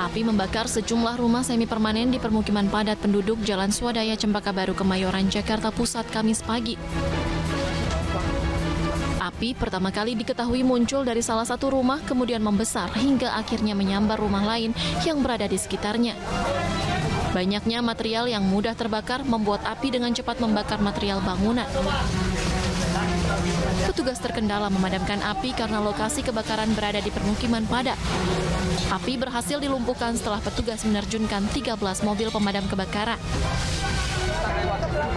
Api membakar sejumlah rumah semi permanen di permukiman padat penduduk Jalan Swadaya Cempaka Baru, Kemayoran, Jakarta Pusat, Kamis pagi. Api pertama kali diketahui muncul dari salah satu rumah, kemudian membesar hingga akhirnya menyambar rumah lain yang berada di sekitarnya. Banyaknya material yang mudah terbakar membuat api dengan cepat membakar material bangunan. Petugas terkendala memadamkan api karena lokasi kebakaran berada di permukiman padat. Api berhasil dilumpuhkan setelah petugas menerjunkan 13 mobil pemadam kebakaran.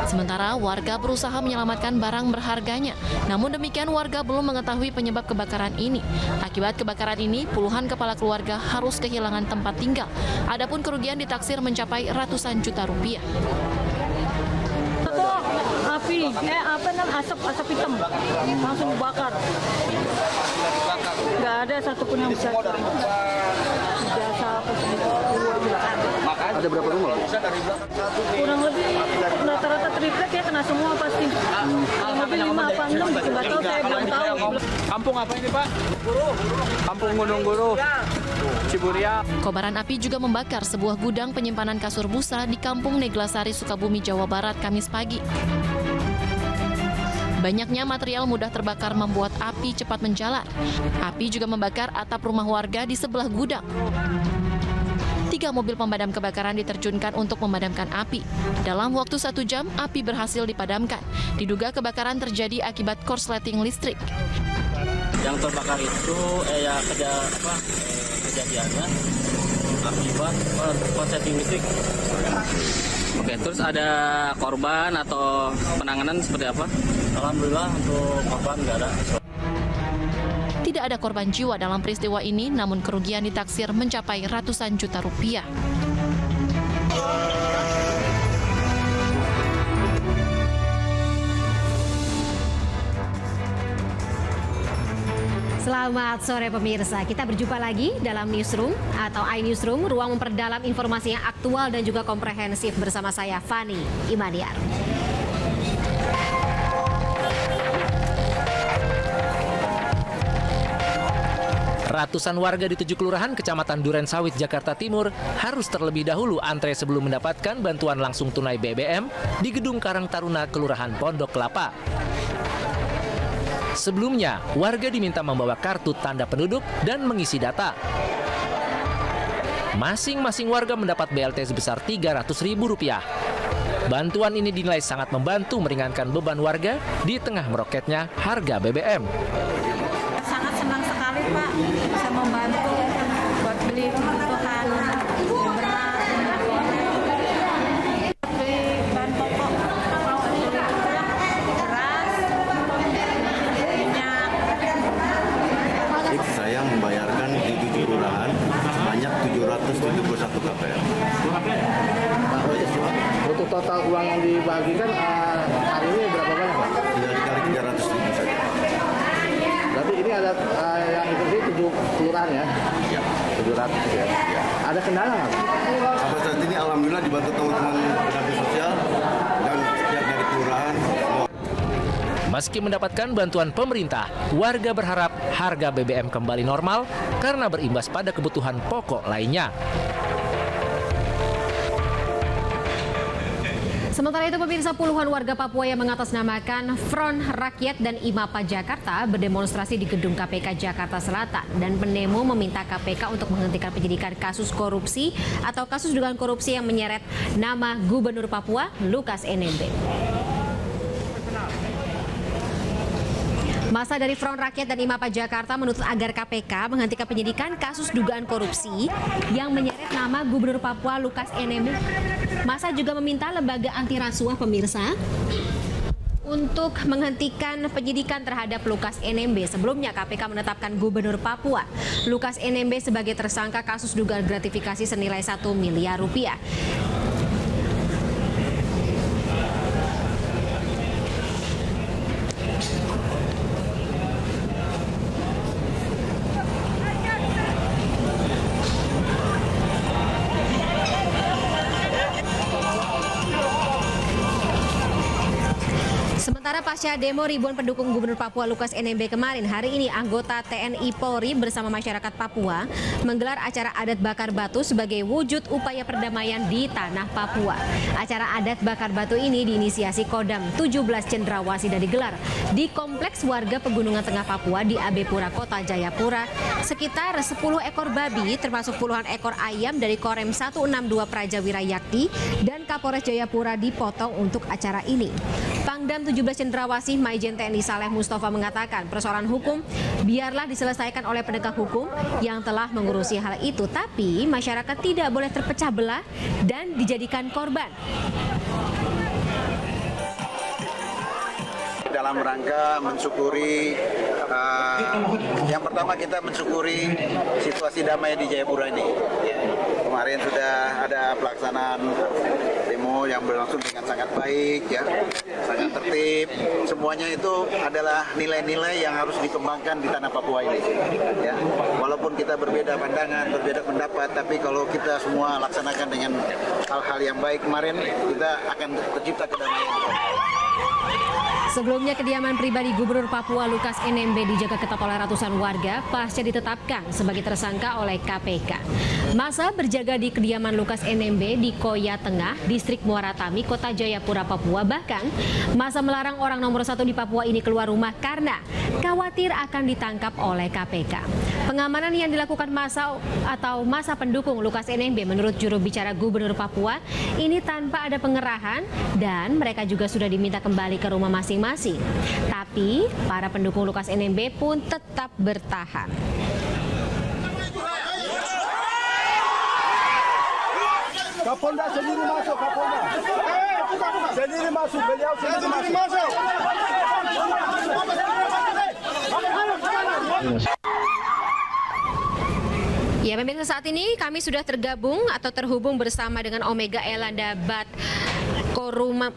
Sementara warga berusaha menyelamatkan barang berharganya. Namun demikian warga belum mengetahui penyebab kebakaran ini. Akibat kebakaran ini, puluhan kepala keluarga harus kehilangan tempat tinggal. Adapun kerugian ditaksir mencapai ratusan juta rupiah. Asap hitam langsung bakar. Nggak ada satupun yang bisa jasa Ada berapa rumah? kurang lebih rata-rata triplek ya, kena semua pasti. Kurang lebih 5 apa 6 gitu, nggak tahu, saya belum tahu. Kampung apa ini, Pak? Kampung Gunung Guru, Ciburia. Kobaran api juga membakar sebuah gudang penyimpanan kasur busa di Kampung Neglasari, Sukabumi, Jawa Barat, Kamis pagi. Banyaknya material mudah terbakar membuat api cepat menjalar. Api juga membakar atap rumah warga di sebelah gudang. 3 mobil pemadam kebakaran diterjunkan untuk memadamkan api. Dalam waktu 1 jam, api berhasil dipadamkan. Diduga kebakaran terjadi akibat korsleting listrik. Yang terbakar itu kejadiannya akibat korsleting listrik. Oke, terus ada korban atau penanganan seperti apa? Alhamdulillah untuk korban nggak ada. Tidak ada korban jiwa dalam peristiwa ini, namun kerugian ditaksir mencapai ratusan juta rupiah. Selamat sore pemirsa, kita berjumpa lagi dalam Newsroom atau iNewsroom, ruang memperdalam informasi yang aktual dan juga komprehensif bersama saya, Fani Imaniar. Ratusan warga di 7 kelurahan Kecamatan Durensawit, Jakarta Timur harus terlebih dahulu antre sebelum mendapatkan bantuan langsung tunai BBM di Gedung Karang Taruna, Kelurahan Pondok Kelapa. Sebelumnya, warga diminta membawa kartu tanda penduduk dan mengisi data. Masing-masing warga mendapat BLT sebesar Rp300.000. Bantuan ini dinilai sangat membantu meringankan beban warga di tengah meroketnya harga BBM. Sangat senang sekali Pak, bisa membantu buat beli kebutuhan beras, beli bahan pokok, beras, minyak. Saya membayarkan di 7 kelurahan sebanyak 771 KPR. Untuk total uang yang dibagikan hari ini berapa banyak, Pak? Sudah dikali 300.000 saja. Berarti ini ada yang itu 7 kelurahan ya? Ya. 700 ya. Ada kendala nggak? Sampai saat ini alhamdulillah dibantu teman-teman dinas sosial dan pihak dari kelurahan. Meski mendapatkan bantuan pemerintah, warga berharap harga BBM kembali normal karena berimbas pada kebutuhan pokok lainnya. Sementara itu pemirsa, puluhan warga Papua yang mengatasnamakan Front Rakyat dan IMAPA Jakarta berdemonstrasi di gedung KPK Jakarta Selatan dan pendemo meminta KPK untuk menghentikan penyidikan kasus korupsi atau kasus dugaan korupsi yang menyeret nama Gubernur Papua Lukas NMB. Masa dari Front Rakyat dan IMAPA Jakarta menuntut agar KPK menghentikan penyidikan kasus dugaan korupsi yang menyeret nama Gubernur Papua Lukas NMB. Masa juga meminta lembaga anti rasuah pemirsa untuk menghentikan penyidikan terhadap Lukas NMB. Sebelumnya KPK menetapkan Gubernur Papua Lukas NMB sebagai tersangka kasus dugaan gratifikasi senilai 1 miliar rupiah. Pasca demo ribuan pendukung Gubernur Papua Lukas NMB kemarin, hari ini anggota TNI Polri bersama masyarakat Papua menggelar acara adat bakar batu sebagai wujud upaya perdamaian di tanah Papua. Acara adat bakar batu ini diinisiasi Kodam 17 Cendrawasih dan digelar di Kompleks Warga Pegunungan Tengah Papua di Abepura, Kota Jayapura. Sekitar 10 ekor babi termasuk puluhan ekor ayam dari Korem 162 Praja Wirayakti dan Kapolres Jayapura dipotong untuk acara ini. Pangdam 17 Cendrawasih Maijen TNI Saleh Mustafa mengatakan persoalan hukum biarlah diselesaikan oleh penegak hukum yang telah mengurusi hal itu, tapi masyarakat tidak boleh terpecah belah dan dijadikan korban. Dalam rangka mensyukuri, yang pertama kita mensyukuri situasi damai di Jayapura ini. Kemarin sudah ada pelaksanaan demo yang berlangsung dengan sangat baik, ya, sangat tertib. Semuanya itu adalah nilai-nilai yang harus dikembangkan di tanah Papua ini. Ya. Walaupun kita berbeda pandangan, berbeda pendapat, tapi kalau kita semua laksanakan dengan hal-hal yang baik kemarin, kita akan tercipta kedamaian. Sebelumnya kediaman pribadi Gubernur Papua Lukas NMB dijaga ketat oleh ratusan warga pasca ditetapkan sebagai tersangka oleh KPK. Masa berjaga di kediaman Lukas NMB di Koya Tengah, Distrik Muara Tami, Kota Jayapura, Papua. Bahkan masa melarang orang nomor 1 di Papua ini keluar rumah karena khawatir akan ditangkap oleh KPK. Pengamanan yang dilakukan masa pendukung Lukas NMB menurut juru bicara Gubernur Papua ini tanpa ada pengerahan dan mereka juga sudah diminta kembali ke rumah masing-masing. Tapi para pendukung Lukas NMB pun tetap bertahan. Kapolda sendiri masuk, Kapolda. Sendiri masuk, beliau sendiri masuk. Ya, pemirsa, saat ini kami sudah tergabung atau terhubung bersama dengan Omega Elanda Bat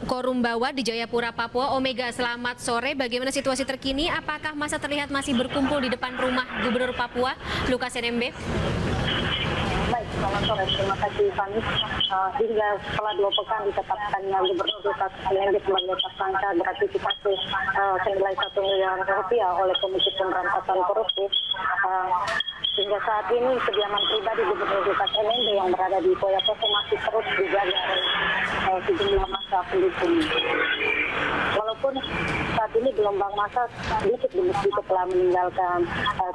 Korumbawa di Jayapura, Papua. Omega, selamat sore. Bagaimana situasi terkini? Apakah masa terlihat masih berkumpul di depan rumah Gubernur Papua Lukas NMB? Baik, selamat sore. Terima kasih, Fani. Hingga setelah 2 pekan ditetapkannya Gubernur Lukas NMB sebagai tersangka gratifikasi senilai 1 miliar rupiah oleh Komisi Pemberantasan Korupsi, hingga saat ini kediaman pribadi Gubernur Lukas NMB yang berada di Koya Tengah masih terus dijaga oleh sejumlah massa pendukung. Walaupun saat ini gelombang massa sedikit demi sedikit telah meninggalkan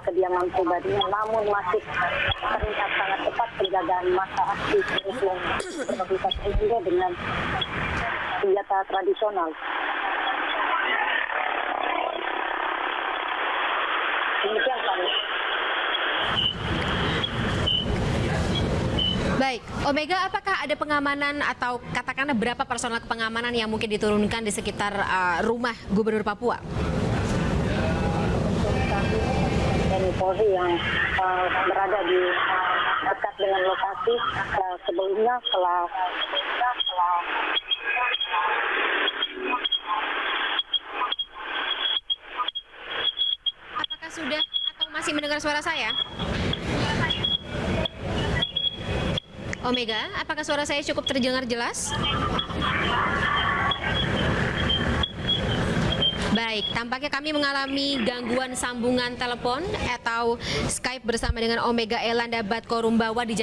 kediaman pribadinya, namun masih terlihat sangat ketat penjagaan massa aktif yang Lukas NMB dengan senjata tradisional. Demikian, Pak. Baik, Omega, apakah ada pengamanan atau katakanlah berapa personal pengamanan yang mungkin diturunkan di sekitar rumah Gubernur Papua? TNI Polri yang berada di dekat dengan lokasi sebelumnya setelah apakah sudah atau masih mendengar suara saya? Omega, apakah suara saya cukup terdengar jelas? Baik, tampaknya kami mengalami gangguan sambungan telepon atau Skype bersama dengan Omega Elanda Bat Korumbawa di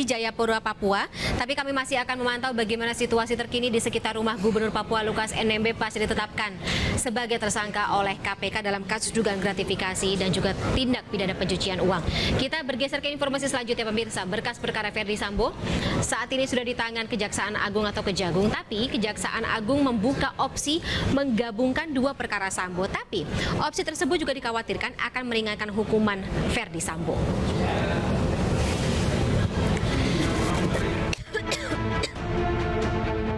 Jayapura, Papua. Tapi kami masih akan memantau bagaimana situasi terkini di sekitar rumah Gubernur Papua Lukas NMB pasca ditetapkan sebagai tersangka oleh KPK dalam kasus dugaan gratifikasi dan juga tindak pidana pencucian uang. Kita bergeser ke informasi selanjutnya, pemirsa. Berkas perkara Ferdi Sambo saat ini sudah di tangan Kejaksaan Agung atau Kejagung, tapi Kejaksaan Agung membuka opsi menggabungkan 2 perkara Sambo, tapi opsi tersebut juga dikhawatirkan akan meringankan hukuman Ferdi Sambo.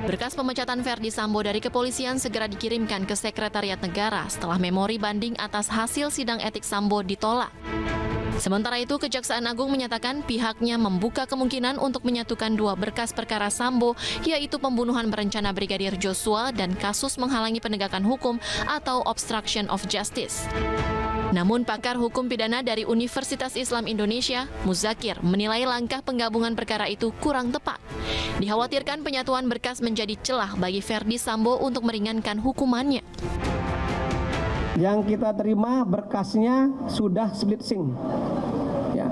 Berkas pemecatan Ferdi Sambo dari kepolisian segera dikirimkan ke Sekretariat Negara setelah memori banding atas hasil sidang etik Sambo ditolak. Sementara itu, Kejaksaan Agung menyatakan pihaknya membuka kemungkinan untuk menyatukan 2 berkas perkara Sambo, yaitu pembunuhan berencana Brigadir Joshua dan kasus menghalangi penegakan hukum atau obstruction of justice. Namun pakar hukum pidana dari Universitas Islam Indonesia, Muzakir, menilai langkah penggabungan perkara itu kurang tepat. Dikhawatirkan penyatuan berkas menjadi celah bagi Ferdi Sambo untuk meringankan hukumannya. Yang kita terima berkasnya sudah split sync. Ya.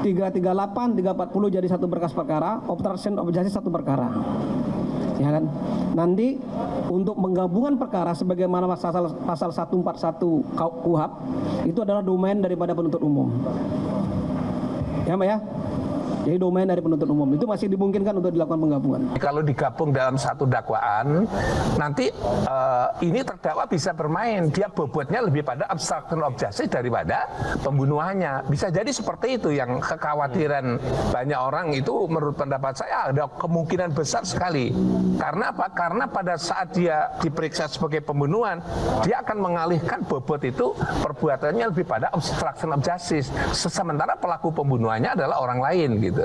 338, 340 jadi satu berkas perkara, obstruction of justice satu perkara. Ya kan? Nanti untuk penggabungan perkara sebagaimana pasal 141 KUHP itu adalah domain daripada penuntut umum. Ya, Mbak ya? Jadi domain dari penuntut umum itu masih dimungkinkan untuk dilakukan penggabungan. Kalau digabung dalam satu dakwaan, nanti ini terdakwa bisa bermain. Dia bobotnya lebih pada obstruction of justice daripada pembunuhannya. Bisa jadi seperti itu yang kekhawatiran banyak orang itu menurut pendapat saya ada kemungkinan besar sekali. Karena apa? Karena pada saat dia diperiksa sebagai pembunuhan, dia akan mengalihkan bobot itu perbuatannya lebih pada obstruction of justice. Sementara pelaku pembunuhannya adalah orang lain gitu.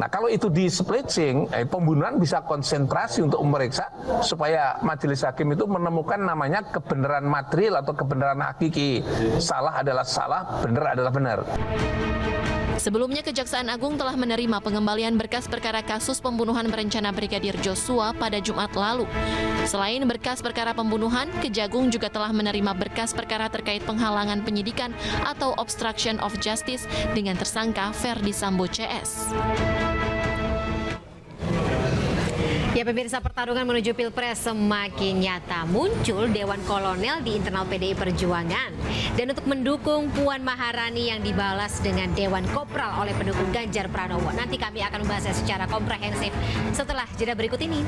Nah kalau itu di splitting, pembunuhan bisa konsentrasi untuk memeriksa supaya majelis hakim itu menemukan namanya kebenaran material atau kebenaran hakiki. Salah adalah salah, benar adalah benar. Sebelumnya, Kejaksaan Agung telah menerima pengembalian berkas perkara kasus pembunuhan berencana Brigadir Joshua pada Jumat lalu. Selain berkas perkara pembunuhan, Kejagung juga telah menerima berkas perkara terkait penghalangan penyidikan atau obstruction of justice dengan tersangka Ferdi Sambo CS. Ya pemirsa, pertarungan menuju Pilpres semakin nyata. Muncul Dewan Kolonel di internal PDI Perjuangan. Dan untuk mendukung Puan Maharani yang dibalas dengan Dewan Kopral oleh pendukung Ganjar Pranowo. Nanti kami akan membahasnya secara komprehensif setelah jeda berikut ini.